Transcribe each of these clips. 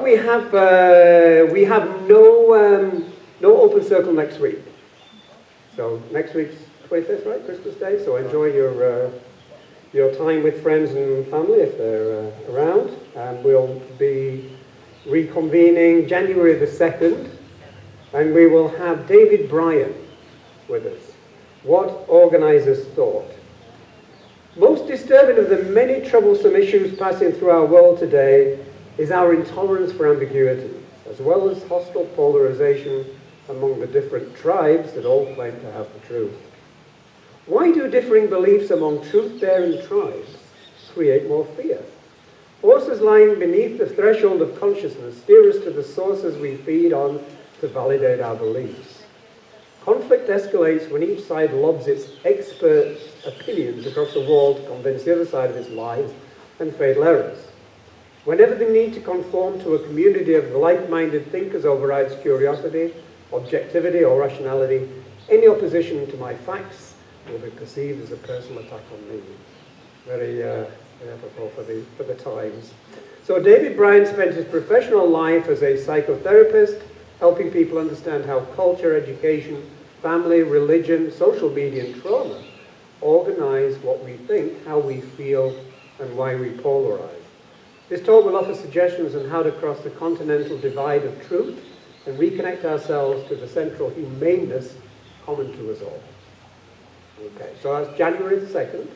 we have no open circle next week. So next week's 25th, right? Christmas Day. So enjoy your time with friends and family if they're around. And we'll be reconvening January the 2nd, and we will have David Bryan with us. What organizers thought. Most disturbing of the many troublesome issues passing through our world today is our intolerance for ambiguity, as well as hostile polarization among the different tribes that all claim to have the truth. Why do differing beliefs among truth-bearing tribes create more fear? Forces lying beneath the threshold of consciousness steer us to the sources we feed on to validate our beliefs. Conflict escalates when each side lobs its expert opinions across the wall to convince the other side of its lies and fatal errors. Whenever the need to conform to a community of like-minded thinkers overrides curiosity, objectivity, or rationality, any opposition to my facts will be perceived as a personal attack on me. Very apropos for the times. So David Bryan spent his professional life as a psychotherapist, helping people understand how culture, education, family, religion, social media, and trauma organize what we think, how we feel, and why we polarize. This talk will offer suggestions on how to cross the continental divide of truth and reconnect ourselves to the central humaneness common to us all. Okay, so that's January the 2nd.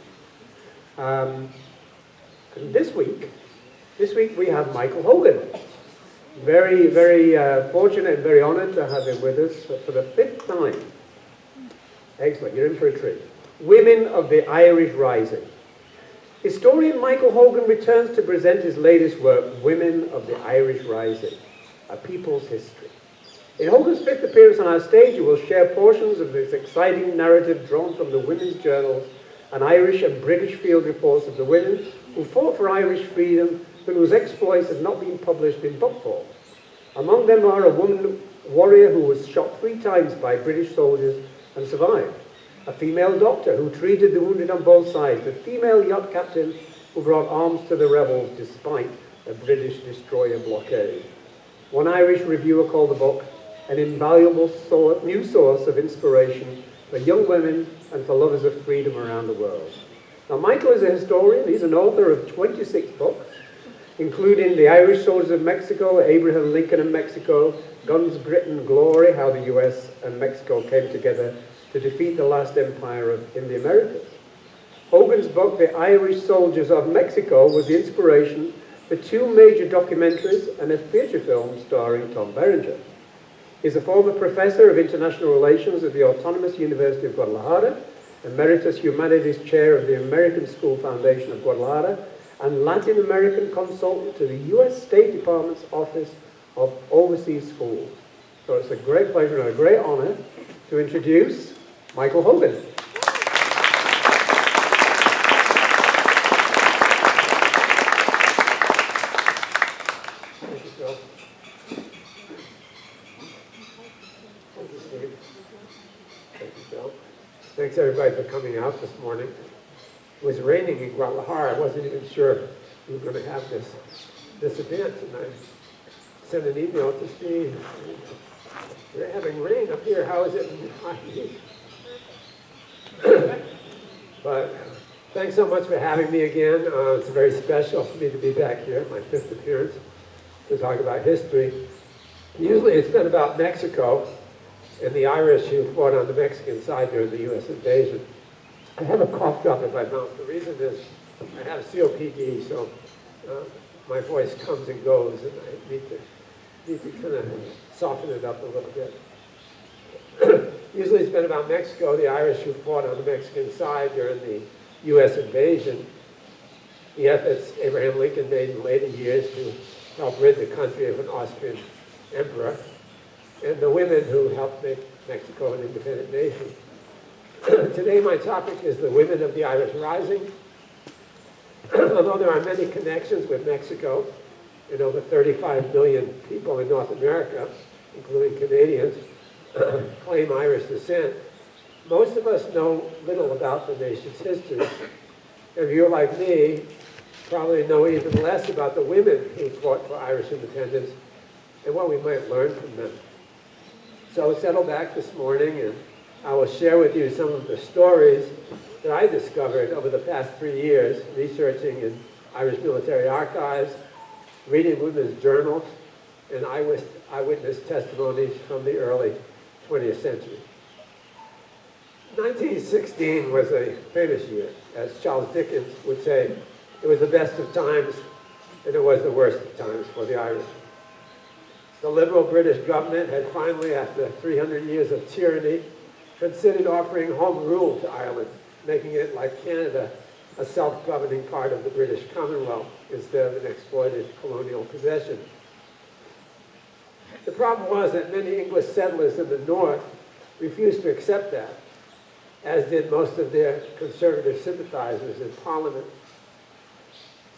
And this week we have Michael Hogan. Very, very fortunate and very honored to have him with us for the 5th time. Excellent, you're in for a treat. Women of the Irish Rising. Historian Michael Hogan returns to present his latest work, Women of the Irish Rising, A People's History. In Hogan's 5th appearance on our stage, he will share portions of this exciting narrative drawn from the women's journals and Irish and British field reports of the women who fought for Irish freedom but whose exploits have not been published in book form. Among them are a woman warrior who was shot 3 times by British soldiers and survived, a female doctor who treated the wounded on both sides, a female yacht captain who brought arms to the rebels despite a British destroyer blockade. One Irish reviewer called the book an invaluable new source of inspiration for young women and for lovers of freedom around the world. Now, Michael is a historian. He's an author of 26 books, including The Irish Soldiers of Mexico, Abraham Lincoln and Mexico, Guns, Grit and Glory, How the US and Mexico Came Together to Defeat the Last Empire in the Americas. Hogan's book, The Irish Soldiers of Mexico, was the inspiration for 2 major documentaries and a feature film starring Tom Berenger. He's a former professor of international relations at the Autonomous University of Guadalajara, Emeritus Humanities Chair of the American School Foundation of Guadalajara, and Latin American consultant to the U.S. State Department's Office of Overseas Schools. So it's a great pleasure and a great honor to introduce Michael Hogan. Thank you, Phil. Thank you, Steve. Thank you, Phil. Thanks, everybody, for coming out this morning. It was raining in Guadalajara. I wasn't even sure we were going to have this event, and I sent an email to Steve. We're having rain up here. How is it in Hawaii? But thanks so much for having me again. It's very special for me to be back here, my 5th appearance, to talk about history. Usually it's been about Mexico and the Irish who fought on the Mexican side during the U.S. invasion. I have a cough drop in my mouth. The reason is I have COPD, so my voice comes and goes, and I need to kind of soften it up a little bit. Usually it's been about Mexico, the Irish who fought on the Mexican side during the U.S. invasion, the efforts Abraham Lincoln made in later years to help rid the country of an Austrian emperor, and the women who helped make Mexico an independent nation. Today my topic is the women of the Irish Rising. Although there are many connections with Mexico, and over 35 million people in North America, including Canadians, claim Irish descent, most of us know little about the nation's history. If you're like me, probably know even less about the women who fought for Irish independence and what we might learn from them. So settle back this morning and I will share with you some of the stories that I discovered over the past 3 years, researching in Irish military archives, reading women's journals, and eyewitness testimonies from the early 20th century. 1916 was a famous year. As Charles Dickens would say, it was the best of times and it was the worst of times for the Irish. The liberal British government had finally, after 300 years of tyranny, considered offering home rule to Ireland, making it, like Canada, a self-governing part of the British Commonwealth instead of an exploited colonial possession. The problem was that many English settlers in the north refused to accept that, as did most of their conservative sympathizers in Parliament.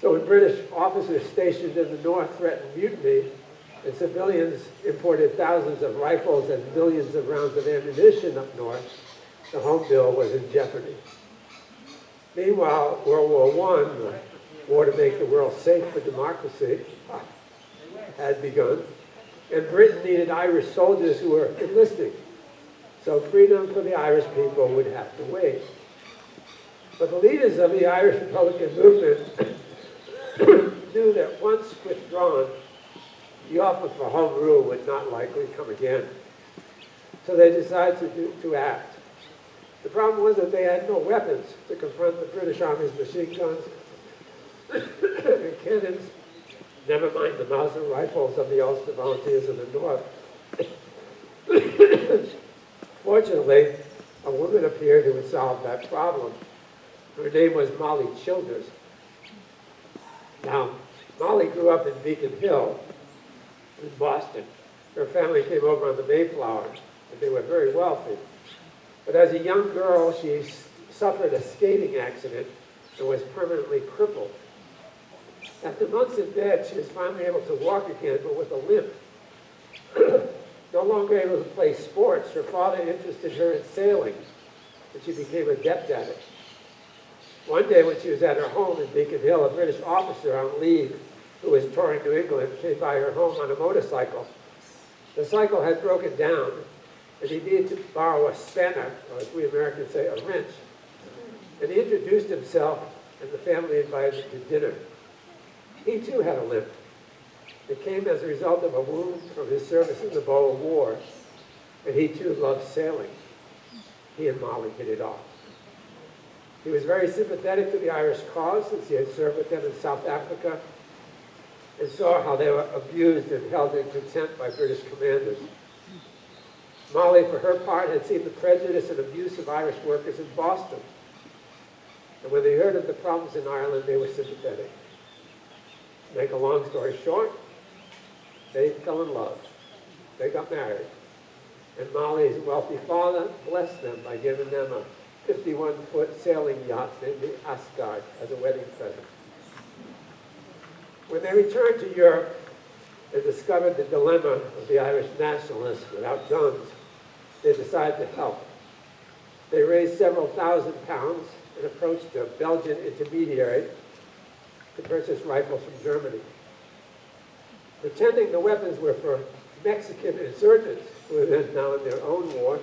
So when British officers stationed in the north threatened mutiny, and civilians imported thousands of rifles and millions of rounds of ammunition up north, the home bill was in jeopardy. Meanwhile, World War I, the war to make the world safe for democracy, had begun, and Britain needed Irish soldiers who were enlisting. So freedom for the Irish people would have to wait. But the leaders of the Irish Republican movement knew that once withdrawn, the offer for home rule would not likely come again. So they decided to act. The problem was that they had no weapons to confront the British Army's machine guns and cannons, never mind the Mauser rifles of the Ulster Volunteers in the north. Fortunately, a woman appeared who would solve that problem. Her name was Molly Childers. Now, Molly grew up in Beacon Hill in Boston. Her family came over on the Mayflower, and they were very wealthy. But as a young girl, she suffered a skating accident and was permanently crippled. After months in bed, she was finally able to walk again, but with a limp. No longer able to play sports, her father interested her in sailing, and she became adept at it. One day when she was at her home in Beacon Hill, a British officer on leave who was touring New England came by her home on a motorcycle. The cycle had broken down, and he needed to borrow a spanner, or as we Americans say, a wrench. And he introduced himself, and the family invited him to dinner. He too had a limp. It came as a result of a wound from his service in the Boer War, and he too loved sailing. He and Molly hit it off. He was very sympathetic to the Irish cause, since he had served with them in South Africa, and saw how they were abused and held in contempt by British commanders. Molly, for her part, had seen the prejudice and abuse of Irish workers in Boston. And when they heard of the problems in Ireland, they were sympathetic. To make a long story short, they fell in love. They got married. And Molly's wealthy father blessed them by giving them a 51-foot sailing yacht named the Asgard as a wedding present. When they returned to Europe and discovered the dilemma of the Irish nationalists without guns, they decided to help. They raised several thousand pounds and approached a Belgian intermediary to purchase rifles from Germany. Pretending the weapons were for Mexican insurgents, who were then now in their own war,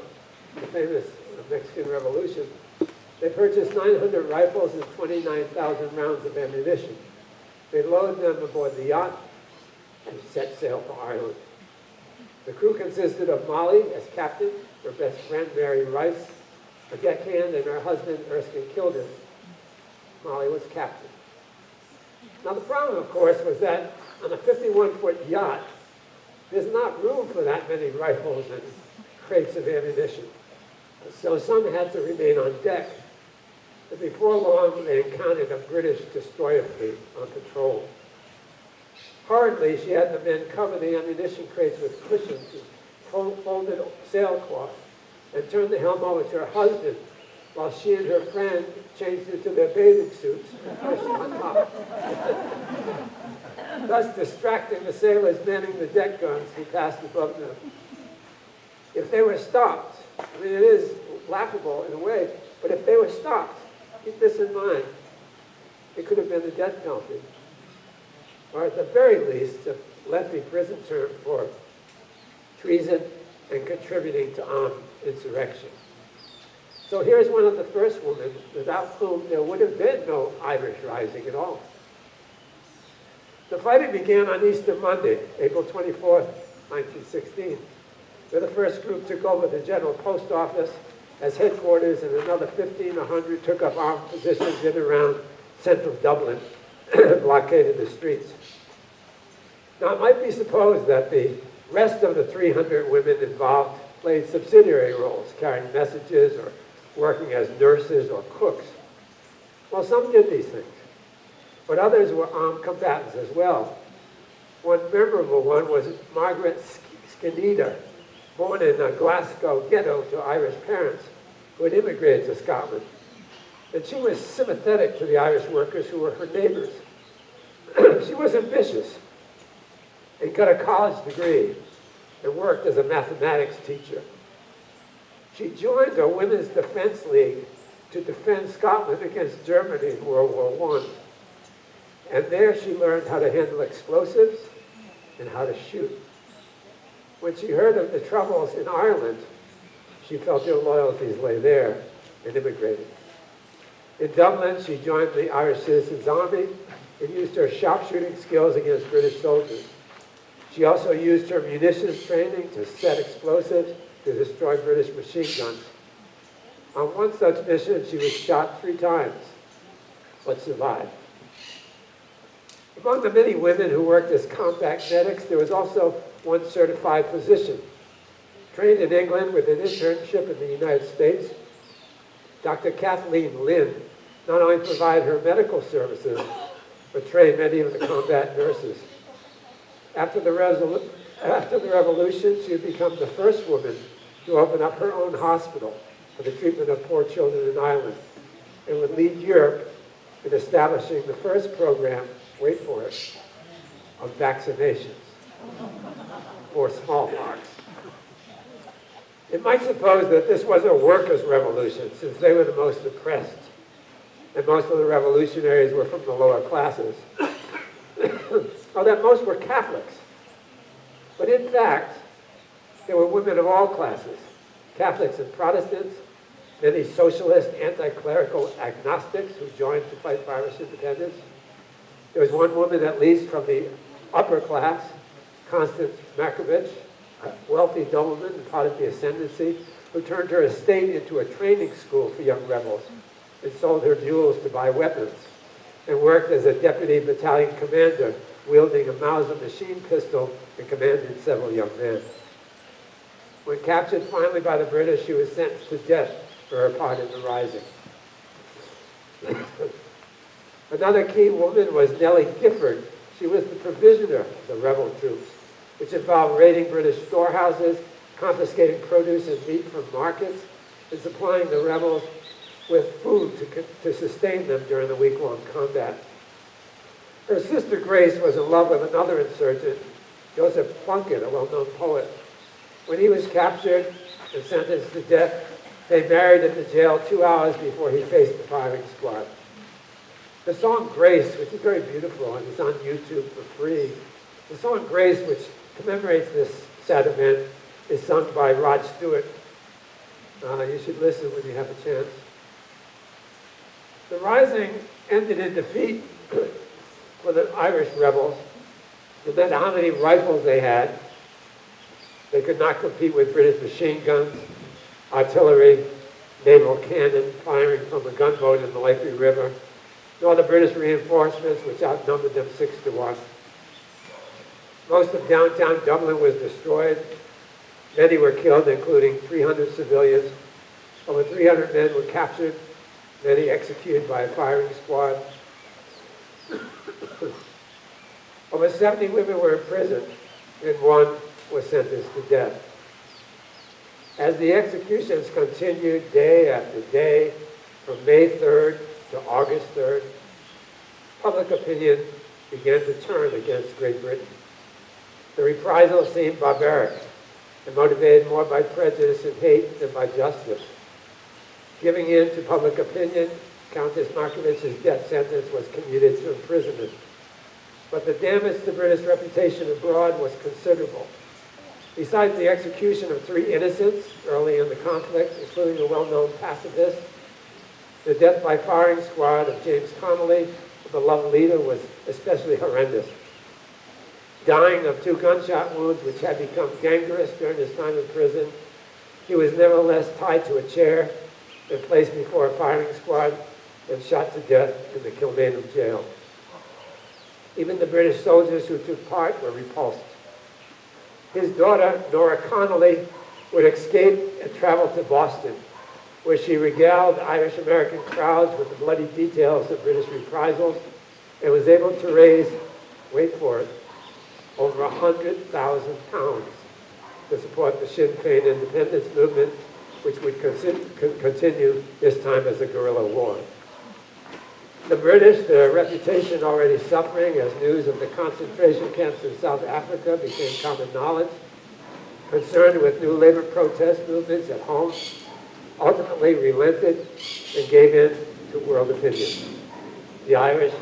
the famous Mexican Revolution, they purchased 900 rifles and 29,000 rounds of ammunition. They loaded them aboard the yacht and set sail for Ireland. The crew consisted of Molly as captain, her best friend Mary Rice, a deckhand, and her husband Erskine Kildare. Molly was captain. Now the problem, of course, was that on a 51-foot yacht, there's not room for that many rifles and crates of ammunition. So some had to remain on deck. But before long, they encountered a British destroyer fleet on patrol. Hurriedly, she had the men cover the ammunition crates with cushions and folded sailcloth and turned the helm over to her husband while she and her friend changed into their bathing suits and pushed on top. Thus distracting the sailors manning the deck guns who passed above them. If they were stopped, I mean, it is laughable in a way, but if they were stopped, keep this in mind. it could have been the death penalty, or at the very least, a lengthy prison term for treason and contributing to armed insurrection. So here's one of the first women without whom there would have been no Irish Rising at all. The fighting began on Easter Monday, April 24th, 1916, where the first group took over the General Post Office as headquarters, and another 1,500 took up armed positions in and around central Dublin, blockaded the streets. Now, it might be supposed that the rest of the 300 women involved played subsidiary roles, carrying messages or working as nurses or cooks. Well, some did these things, but others were armed combatants as well. One memorable one was Margaret Scandida, born in a Glasgow ghetto to Irish parents who had immigrated to Scotland. And she was sympathetic to the Irish workers who were her neighbors. She was ambitious and got a college degree and worked as a mathematics teacher. She joined a Women's Defense League to defend Scotland against Germany in World War I. And there she learned how to handle explosives and how to shoot. When she heard of the troubles in Ireland, she felt her loyalties lay there and immigrated. In Dublin, she joined the Irish Citizens Army and used her sharpshooting skills against British soldiers. She also used her munitions training to set explosives to destroy British machine guns. On one such mission, she was shot 3 times, but survived. Among the many women who worked as combat medics, there was also one certified physician. Trained in England with an internship in the United States, Dr. Kathleen Lynn not only provided her medical services, but trained many of the combat nurses. After the revolution, she had become the first woman to open up her own hospital for the treatment of poor children in Ireland, and would lead Europe in establishing the first program, wait for it, of vaccinations for smallpox. It might suppose that this was a workers' revolution, since they were the most oppressed, and most of the revolutionaries were from the lower classes, or that most were Catholics. But in fact, there were women of all classes, Catholics and Protestants, many socialist, anti-clerical agnostics who joined to fight for Irish independence. There was one woman, at least, from the upper class, Constance Markovich, a wealthy nobleman and part of the ascendancy, who turned her estate into a training school for young rebels and sold her jewels to buy weapons, and worked as a deputy battalion commander, wielding a Mauser machine pistol and commanding several young men. When captured finally by the British, she was sentenced to death for her part in the rising. Another key woman was Nellie Gifford. She was the provisioner of the rebel troops, which involved raiding British storehouses, confiscating produce and meat from markets, and supplying the rebels with food to sustain them during the week-long combat. Her sister Grace was in love with another insurgent, Joseph Plunkett, a well-known poet. When he was captured and sentenced to death, they married in the jail 2 hours before he faced the firing squad. The song Grace, which is very beautiful and is on YouTube for free, the song Grace, which commemorates this sad event, is sung by Rod Stewart. You should listen when you have a chance. The rising ended in defeat for the Irish rebels. No matter how many rifles they had, they could not compete with British machine guns, artillery, naval cannon firing from a gunboat in the Liffey River, nor the British reinforcements, which outnumbered them 6-1. Most of downtown Dublin was destroyed. Many were killed, including 300 civilians. Over 300 men were captured, many executed by a firing squad. Over 70 women were imprisoned, and one was sentenced to death. As the executions continued day after day, from May 3rd to August 3rd, public opinion began to turn against Great Britain. The reprisals seemed barbaric and motivated more by prejudice and hate than by justice. Giving in to public opinion Countess Markovich's death sentence was commuted to imprisonment. But the damage to British reputation abroad was considerable. Besides the execution of 3 innocents early in the conflict, including the well-known pacifist, the death by firing squad of James Connolly, the beloved leader, was especially horrendous. Dying of 2 gunshot wounds which had become gangrenous during his time in prison, he was nevertheless tied to a chair and placed before a firing squad and shot to death in the Kilmainham jail. Even the British soldiers who took part were repulsed. His daughter, Nora Connolly, would escape and travel to Boston, where she regaled Irish-American crowds with the bloody details of British reprisals and was able to raise, wait for it, over £100,000 to support the Sinn Féin independence movement, which would continue this time as a guerrilla war. The British, their reputation already suffering as news of the concentration camps in South Africa became common knowledge, concerned with new labor protest movements at home, ultimately relented and gave in to world opinion. The Irish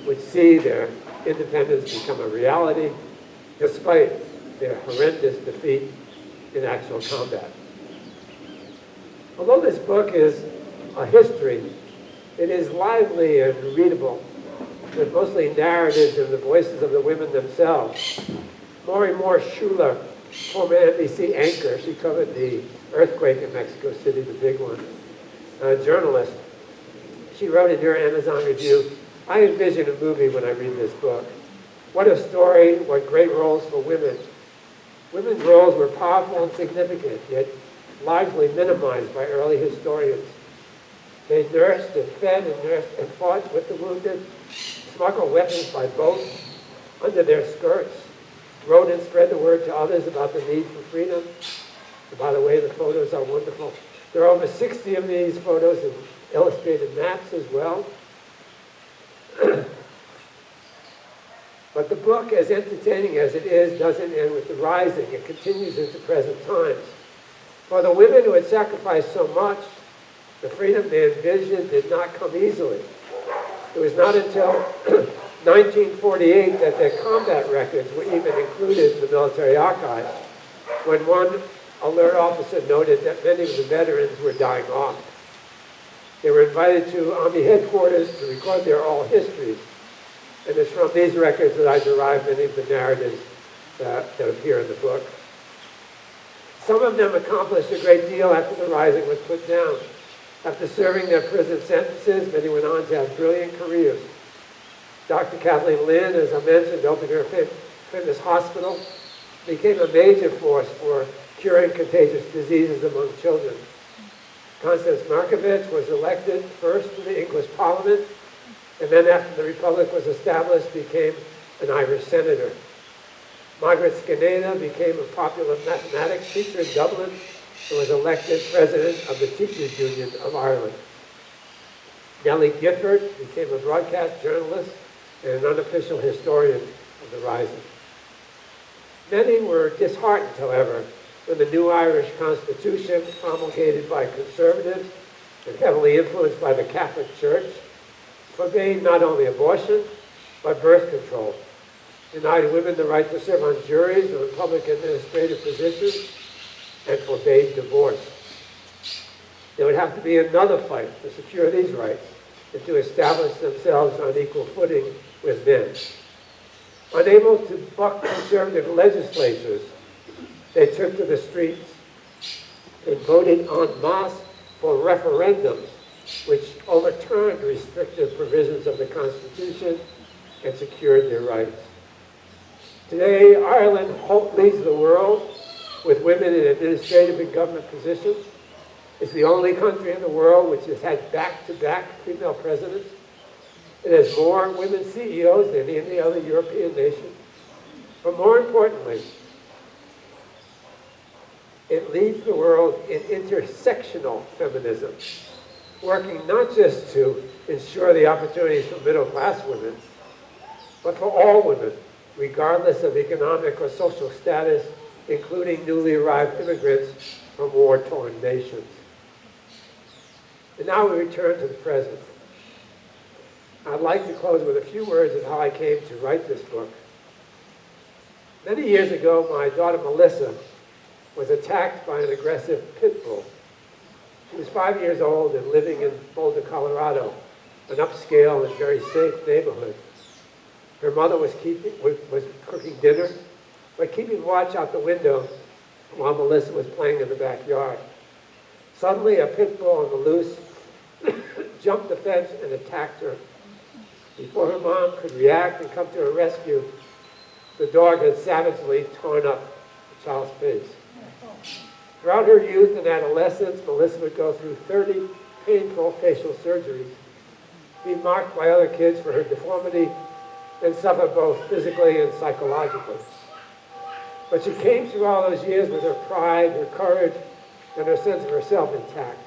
would see their independence become a reality despite their horrendous defeat in actual combat. Although this book is a history, it is lively and readable, with mostly narratives and the voices of the women themselves. Maury Moore Schuler, former NBC anchor, she covered the earthquake in Mexico City, the big one, a journalist. She wrote in her Amazon review, "I envision a movie when I read this book. What a story, what great roles for women. Women's roles were powerful and significant, yet largely minimized by early historians. They nursed and fed and fought with the wounded, smuggled weapons by boat under their skirts, wrote and spread the word to others about the need for freedom." And by the way, the photos are wonderful. There are over 60 of these photos and illustrated maps as well. But the book, as entertaining as it is, doesn't end with the rising. It continues into present times. For the women who had sacrificed so much, the freedom they envisioned did not come easily. It was not until 1948 that their combat records were even included in the military archives, when one alert officer noted that many of the veterans were dying off. They were invited to Army headquarters to record their oral histories, and it's from these records that I derive many of the narratives that appear in the book. Some of them accomplished a great deal after the Rising was put down. After serving their prison sentences, many went on to have brilliant careers. Dr. Kathleen Lynn, as I mentioned, opened her famous hospital, became a major force for curing contagious diseases among children. Constance Markovich was elected first to the English Parliament, and then after the Republic was established, became an Irish senator. Margaret Scandida became a popular mathematics teacher in Dublin and was elected president of the Teachers Union of Ireland. Nellie Gifford became a broadcast journalist and an unofficial historian of the Rising. Many were disheartened, however, when the new Irish Constitution, promulgated by conservatives and heavily influenced by the Catholic Church, forbade not only abortion, but birth control, denied women the right to serve on juries or in public administrative positions, and forbade divorce. There would have to be another fight to secure these rights and to establish themselves on equal footing with men. Unable to buck conservative legislatures, they took to the streets and voted en masse for referendums which overturned restrictive provisions of the Constitution and secured their rights. Today, Ireland leads the world with women in administrative and government positions. It's the only country in the world which has had back-to-back female presidents. It has more women CEOs than any other European nation. But more importantly, it leads the world in intersectional feminism, working not just to ensure the opportunities for middle-class women, but for all women, regardless of economic or social status, including newly arrived immigrants from war-torn nations. And now we return to the present. I'd like to close with a few words of how I came to write this book. Many years ago, my daughter Melissa was attacked by an aggressive pit bull. She was 5 years old and living in Boulder, Colorado, an upscale and very safe neighborhood. Her mother was cooking dinner, but keeping watch out the window while Melissa was playing in the backyard. Suddenly, a pit bull on the loose jumped the fence and attacked her. Before her mom could react and come to her rescue, the dog had savagely torn up the child's face. Throughout her youth and adolescence, Melissa would go through 30 painful facial surgeries, be marked by other kids for her deformity, and suffer both physically and psychologically. But she came through all those years with her pride, her courage, and her sense of herself intact.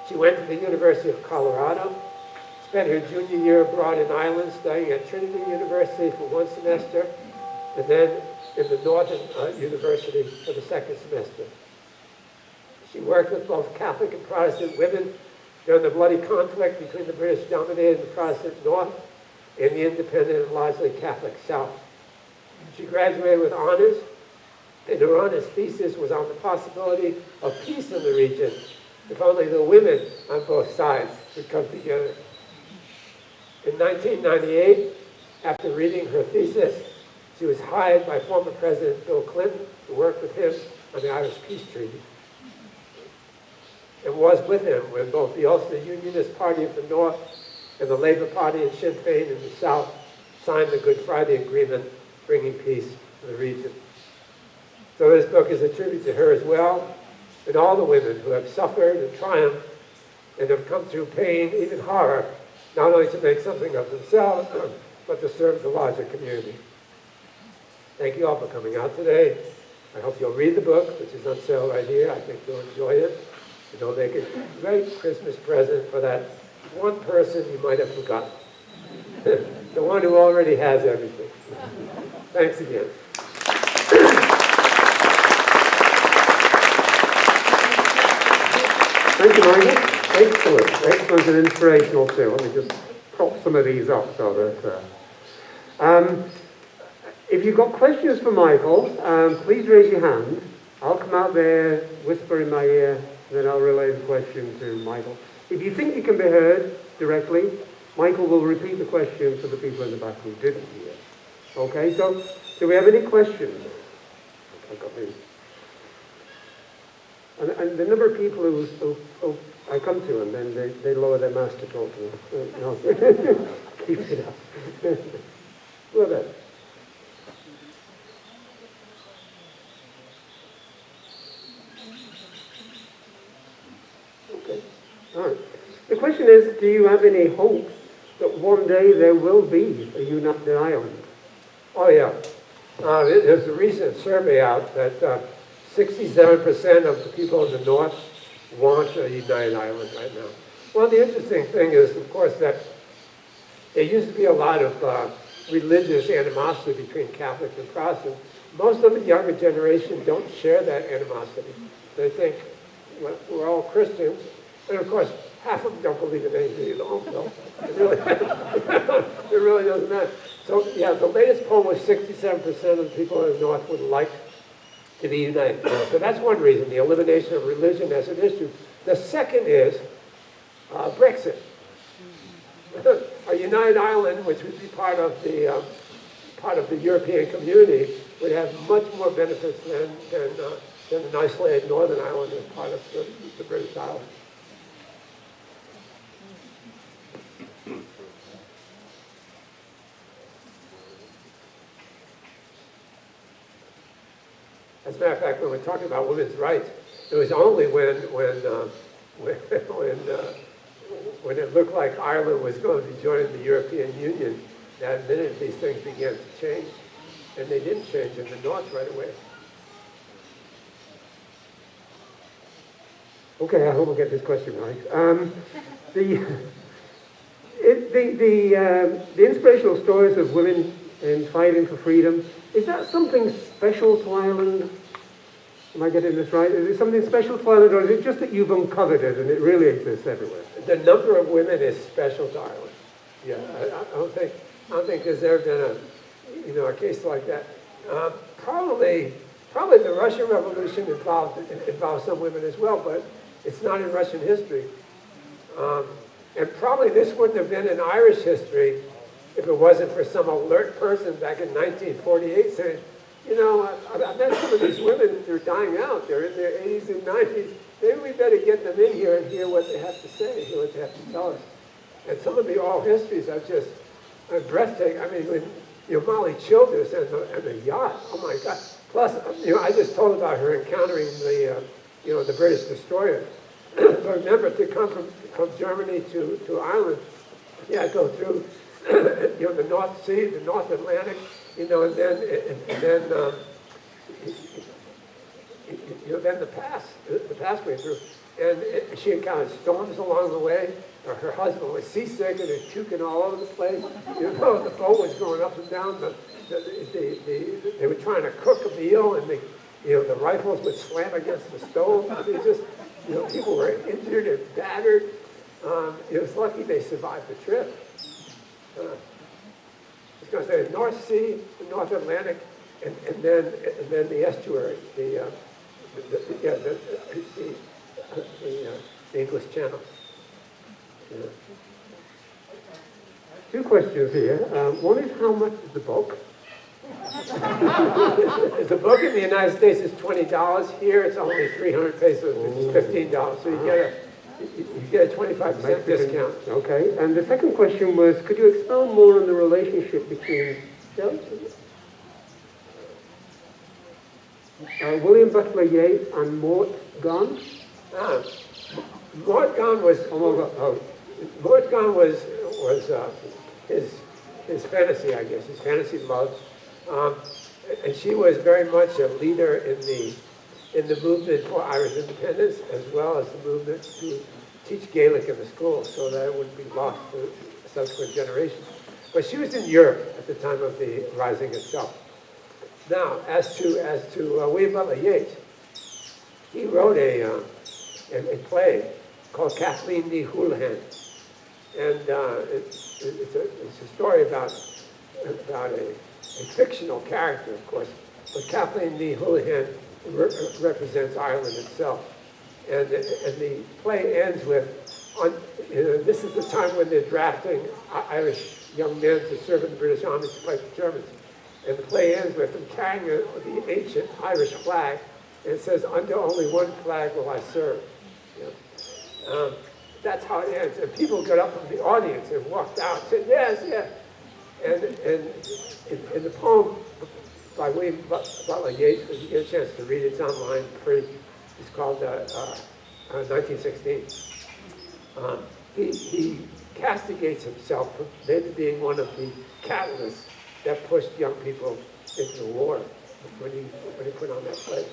She went to the University of Colorado, spent her junior year abroad in Ireland studying at Trinity University for 1 semester, and then in the Northern University for the 2nd semester. She worked with both Catholic and Protestant women during the bloody conflict between the British-dominated and Protestant North and the independent and largely Catholic South. She graduated with honors, and her honors thesis was on the possibility of peace in the region if only the women on both sides would come together. In 1998, after reading her thesis, she was hired by former President Bill Clinton to work with him on the Irish Peace Treaty, and was with him when both the Ulster Unionist Party of the North and the Labour Party and Sinn Féin in the South signed the Good Friday Agreement, bringing peace to the region. So this book is a tribute to her as well, and all the women who have suffered and triumphed and have come through pain, even horror, not only to make something of themselves, but to serve the larger community. Thank you all for coming out today. I hope you'll read the book, which is on sale right here. I think you'll enjoy it. And it'll make a great Christmas present for that one person you might have forgotten. The one who already has everything. Thanks again. Thank you, Michael. Excellent. Excellent and inspirational too. Let me just prop some of these up so that... if you've got questions for Michael, please raise your hand. I'll come out there, whisper in my ear, and then I'll relay the question to Michael. If you think you can be heard directly, Michael will repeat the question for the people in the back who didn't hear. Okay, so do we have any questions? I've got these. And the number of people who I come to and then they lower their mask to talk to me. No. Keep it up. Well then. Okay. All right. The question is, do you have any hope that one day there will be a united Ireland? Oh yeah. There's a recent survey out that 67% of the people in the North want a united Ireland right now. Well, the interesting thing is, of course, that there used to be a lot of religious animosity between Catholics and Protestants. Most of the younger generation don't share that animosity. They think we're all Christians, and of course, half of them don't believe in anything at all. So it really doesn't matter. So yeah, the latest poll was 67% of the people in the North would like to be united. So that's one reason, the elimination of religion as an issue. The second is Brexit. A united Ireland, which would be part of the European community, would have much more benefits than an isolated Northern Ireland as part of the British Isles. As a matter of fact, when we're talking about women's rights, it was only when it looked like Ireland was going to be joining the European Union that minute these things began to change. And they didn't change in the North right away. Okay, I hope I'll get this question right. The inspirational stories of women in fighting for freedom, is that something special to Ireland? Am I getting this right? Is it something special to Ireland, or is it just that you've uncovered it and it really exists everywhere? The number of women is special to Ireland. Yeah, I don't think there's ever been a case like that. Probably the Russian Revolution involved some women as well, but it's not in Russian history. And probably this wouldn't have been in Irish history if it wasn't for some alert person back in 1948 saying, I bet some of these women, they're dying out. They're in their 80s and 90s. Maybe we better get them in here and hear what they have to say, hear what they have to tell us. And some of the oral histories are just breathtaking. I mean, when Molly Childers and the yacht, oh my God. Plus, I just told about her encountering the British destroyer. But remember, to come from Germany to Ireland, go through the North Sea, the North Atlantic, and then the passway through. And she encountered storms along the way. Her husband was seasick and was puking all over the place. The boat was going up and down. They were trying to cook a meal, and the rifles would slam against the stove. I mean, just people were injured and battered. It was lucky they survived the trip. I was going to say the North Sea, the North Atlantic, and then the estuary, the English Channel. Yeah. Two questions here. One is, how much is the book? The book in the United States is $20. Here it's only 300 pesos, which is $15. So you get a 25% discount. Okay. And the second question was, could you expound more on the relationship between William Butler Yeats and Mort Gunn? Mort Gunn was his fantasy, I guess, his fantasy love, and she was very much a leader in the movement for Irish independence, as well as the movement to teach Gaelic in the schools, so that it wouldn't be lost to subsequent generations. But she was in Europe at the time of the Rising itself. Now, as to William Butler Yeats, he wrote a play called Kathleen Ni Houlihan, and it's a story about a fictional character, of course, but Kathleen Ni Houlihan represents Ireland itself, and the play ends with, this is the time when they're drafting Irish young men to serve in the British Army to fight the Germans, and the play ends with them carrying the ancient Irish flag, and it says, "Under only one flag will I serve." That's how it ends. And people got up from the audience and walked out and said, "Yes, yes." And in the poem by William Butler Yeats, if you get a chance to read it, it's online free. It's called 1916. He castigates himself for maybe being one of the catalysts that pushed young people into the war when he put on that play.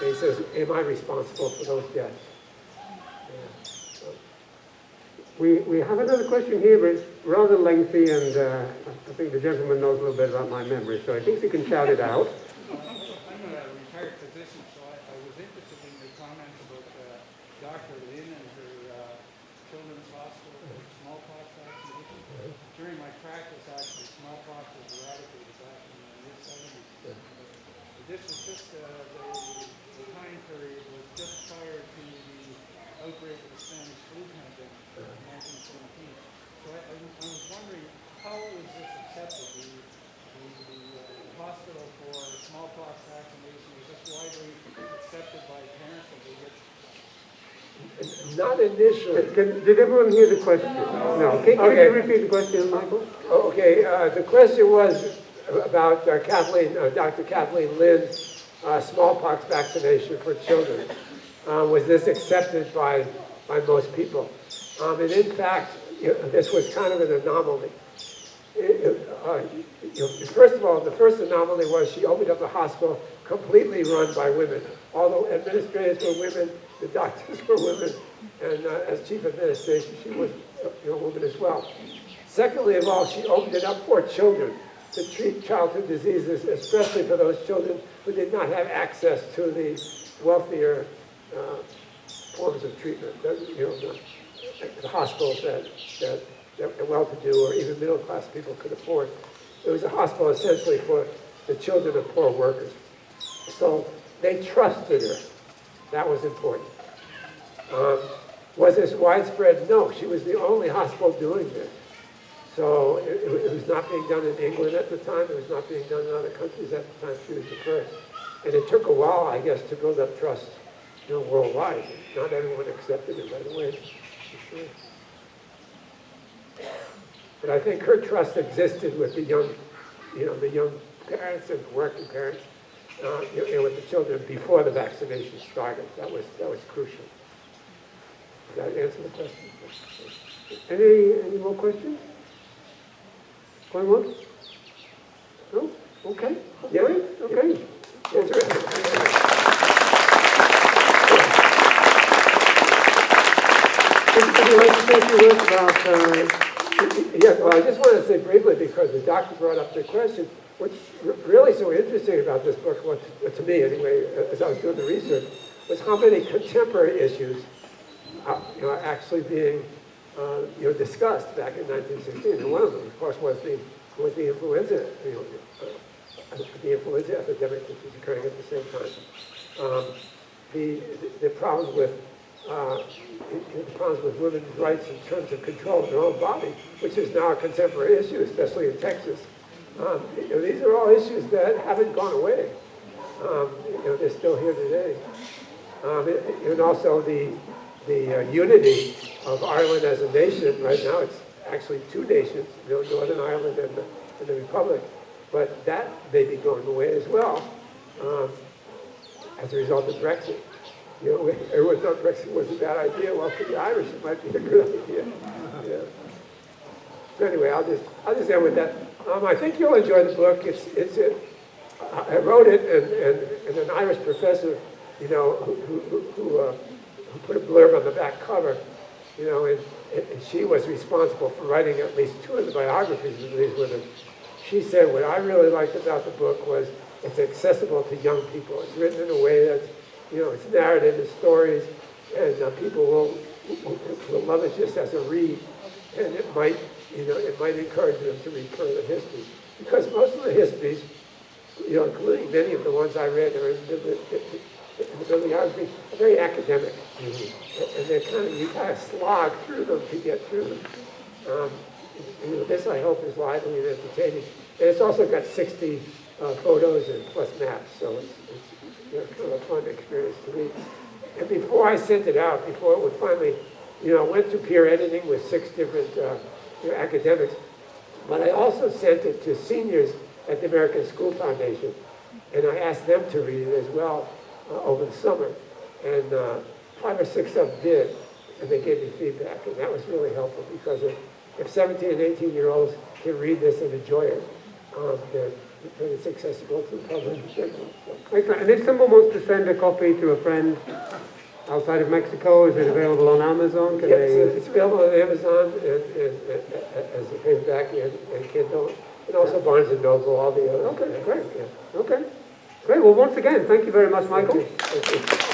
And he says, "Am I responsible for those deaths?" We have another question here, but it's rather lengthy, and I think the gentleman knows a little bit about my memory, so I think he can shout it out. I'm a retired physician, so I was interested in your comments about Dr. Lynn and her children's hospital for smallpox vaccination. During my practice, actually, smallpox was eradicated back in the mid-70s. This was just the time period was just prior to the outbreak of the Spanish flu pandemic in 1917. So I was wondering, how was this accepted? The hospital for smallpox vaccination, was this widely accepted by parents? Not initially. Did everyone hear the question? No. Can you repeat the question, Michael? Okay. The question was about Dr. Kathleen Lynn's smallpox vaccination for children. Was this accepted by most people? And in fact, this was kind of an anomaly. First of all, the first anomaly was she opened up a hospital completely run by women. All the administrators were women, the doctors were women, and as chief administration, she was a woman as well. Secondly of all, she opened it up for children to treat childhood diseases, especially for those children who did not have access to the wealthier forms of treatment, the hospitals that that well-to-do or even middle-class people could afford. It was a hospital essentially for the children of poor workers. So they trusted her. That was important. Was this widespread? No, she was the only hospital doing this. So it was not being done in England at the time. It was not being done in other countries at the time. She was the first. And it took a while, I guess, to build up trust, worldwide. Not everyone accepted it right away, for sure. But I think her trust existed with the young, the young parents and the working parents, with the children before the vaccination started. That was crucial. Does that answer the question? Any more questions? Going once? No? Okay. Yeah. Great. Okay. That's right. Would you like to say a few words about... Yeah, well, I just wanted to say briefly, because the doctor brought up the question, what's really so interesting about this book, to me anyway, as I was doing the research, was how many contemporary issues are actually being discussed back in 1916. And one of them, of course, was the influenza, the influenza epidemic, which was occurring at the same time. The problems with women's rights in terms of control of their own body, which is now a contemporary issue, especially in Texas. These are all issues that haven't gone away. They're still here today. And also the unity of Ireland as a nation. Right now it's actually two nations, Northern Ireland and the Republic. But that may be going away as well as a result of Brexit. Everyone thought Brexit was a bad idea. Well, for the Irish, it might be a good idea. Yeah. So anyway, I'll just end with that. I think you'll enjoy the book. I wrote it, and an Irish professor, who put a blurb on the back cover, and she was responsible for writing at least two of the biographies of these women. She said, what I really liked about the book was it's accessible to young people. It's written in a way that's, it's narrative, it's stories, and people will love it just as a read. And it might encourage them to read further history. Because most of the histories, including many of the ones I read are in the bibliography, are very academic. Mm-hmm. And they're you kind of slog through them to get through them. This, I hope, is lively and entertaining. And it's also got 60 photos and plus maps, so it's kind of a fun experience to read. And before I sent it out, before it would finally, went through peer editing with 6 different academics, but I also sent it to seniors at the American School Foundation, and I asked them to read it as well over the summer. And 5 or 6 of them did, and they gave me feedback, and that was really helpful, because if 17 and 18-year-olds can read this and enjoy it, then it's accessible to the public. Excellent. And if someone wants to send a copy to a friend outside of Mexico, is it available on Amazon? It's available on Amazon as a paperback and Kindle, and also Barnes & Noble, all the other. Okay, great. Yeah. Okay. Great. Well, once again, thank you very much, Michael. Thank you.